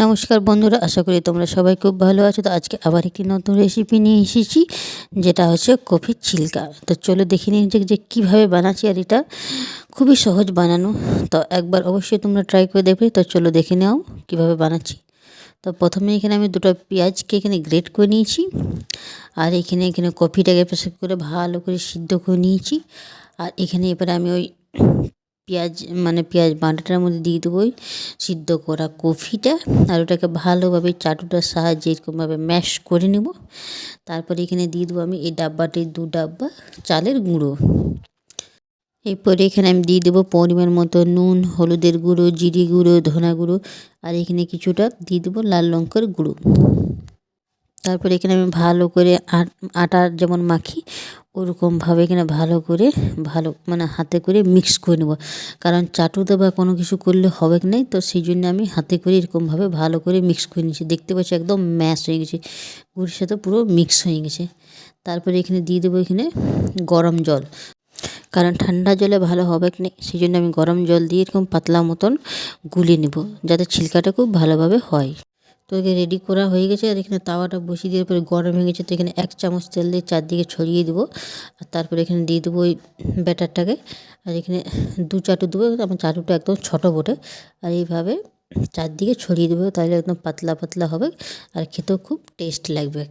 নমস্কার বন্ধুরা, আশা করি তোমরা সবাই খুব ভালো আছো। তো আজকে আবার একটি নতুন রেসিপি নিয়ে এসেছি, যেটা হচ্ছে কপির ছিলকা। তো চলো দেখে নিই যে কীভাবে বানাচ্ছি। আর এটা খুবই সহজ বানানো, তো একবার অবশ্যই তোমরা ট্রাই করে দেখবে। তো চলো দেখে নাও কীভাবে বানাচ্ছি। তো প্রথমে এখানে আমি দুটো পেঁয়াজকে এখানে গ্রেট করে নিয়েছি, আর এখানে কপিটাকে প্রেসার করে ভালো করে সিদ্ধ করে নিয়েছি। আর এখানে এবারে আমি ওই পেঁয়াজ বাটাটার মধ্যে দিয়ে দেবো ওই সিদ্ধ করা কফিটা, আর ওটাকে ভালোভাবে চাটুটার সাহায্যে এরকমভাবে ম্যাশ করে নেব। তারপরে এখানে দিয়ে দেবো আমি এই ডাব্বাটি 2 ডাব্বা চালের গুঁড়ো। এরপরে এখানে আমি দিয়ে দেবো পরিমাণ মতো নুন, হলুদের গুঁড়ো, জিরে গুঁড়ো, ধনা গুঁড়ো, আর এখানে কিছুটা দিয়ে দেবো লাল লঙ্কার গুঁড়ো। তারপরে এখানে আমি ভালো করে আটা যেমন মাখি ওরকমভাবে এখানে ভালো করে হাতে করে মিক্স করে নেব। কারণ চাটুতে বা কোনো কিছু করলে হবে না, তো সেই জন্য আমি হাতে করে এরকমভাবে ভালো করে মিক্স করে নিচ্ছি। দেখতে পাচ্ছি একদম ম্যাশ হয়ে গেছে, গুড়ের সাথে পুরো মিক্স হয়ে গেছে। তারপরে এখানে দিয়ে দেবো এখানে গরম জল, কারণ ঠান্ডা জলে ভালো হবে না, সেই জন্য আমি গরম জল দিয়ে এরকম পাতলা মতন গুলে নেব, যাতে ছিলকাটা খুব ভালোভাবে হয়। তো এখানে রেডি করা হয়ে গেছে। আর এখানে তাওয়াটা বসিয়ে দিয়ে পরে গরম হয়ে গেছে, তো এখানে 1 চামচ তেল দিয়ে চারদিকে ছড়িয়ে দেবো। আর তারপরে এখানে দিয়ে দেবো ওই ব্যাটারটাকে, আর এখানে 2 চাটু দেবো। আমার চাটুটা একদম ছোটো বটে, আর এইভাবে চারদিকে ছড়িয়ে দেবো, তাহলে একদম পাতলা পাতলা হবে আর খেতেও খুব টেস্ট লাগবে।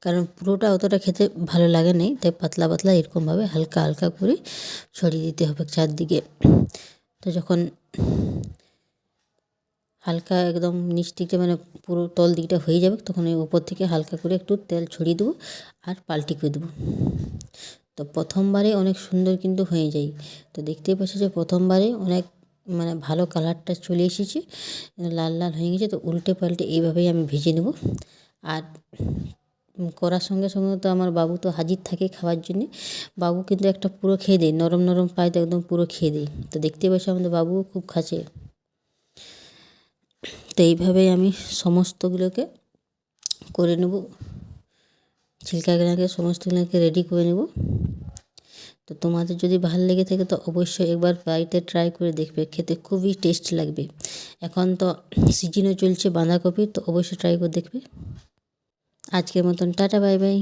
কারণ পুরোটা অতটা খেতে ভালো লাগে না, তাই পাতলা পাতলা এরকমভাবে হালকা হালকা করে ছড়িয়ে দিতে হবে চারদিকে। তো যখন হালকা একদম নিচ দিকটা পুরো তল দিকটা হয়ে যাবে, তখন ওই উপর থেকে হালকা করে একটু তেল ছড়িয়ে দেবো আর পাল্টি করে দেবো। তো প্রথমবারে অনেক সুন্দর কিন্তু হয়ে যায়। তো দেখতেই পাচ্ছি যে প্রথমবারে অনেক ভালো কালারটা চলে এসেছে, লাল লাল হয়ে গেছে। তো উল্টে পাল্টে এইভাবেই আমি ভেজে নেব। আর করার সঙ্গে সঙ্গে তো আমার বাবু তো হাজির থাকে খাওয়ার জন্যে। বাবু কিন্তু একটা পুরো খেয়ে দেয়, নরম নরম পায় তো একদম পুরো খেয়ে দেয়। তো দেখতেই পাচ্ছি আমাদের বাবুও খুব খাচ্ছে। তো এইভাবেই আমি সমস্তগুলোকে করে নেব, ছিলকাগুলোকে সমস্তগুলোকে রেডি করে নেব। তো তোমাদের যদি ভালো লেগে থাকে তো অবশ্যই একবার বাড়িতে ট্রাই করে দেখবে, খেতে খুবই টেস্ট লাগবে। এখন তো সিজনও চলছে বাঁধাকপির, তো অবশ্যই ট্রাই করে দেখবে। আজকের মতন টাটা, বাই বাই।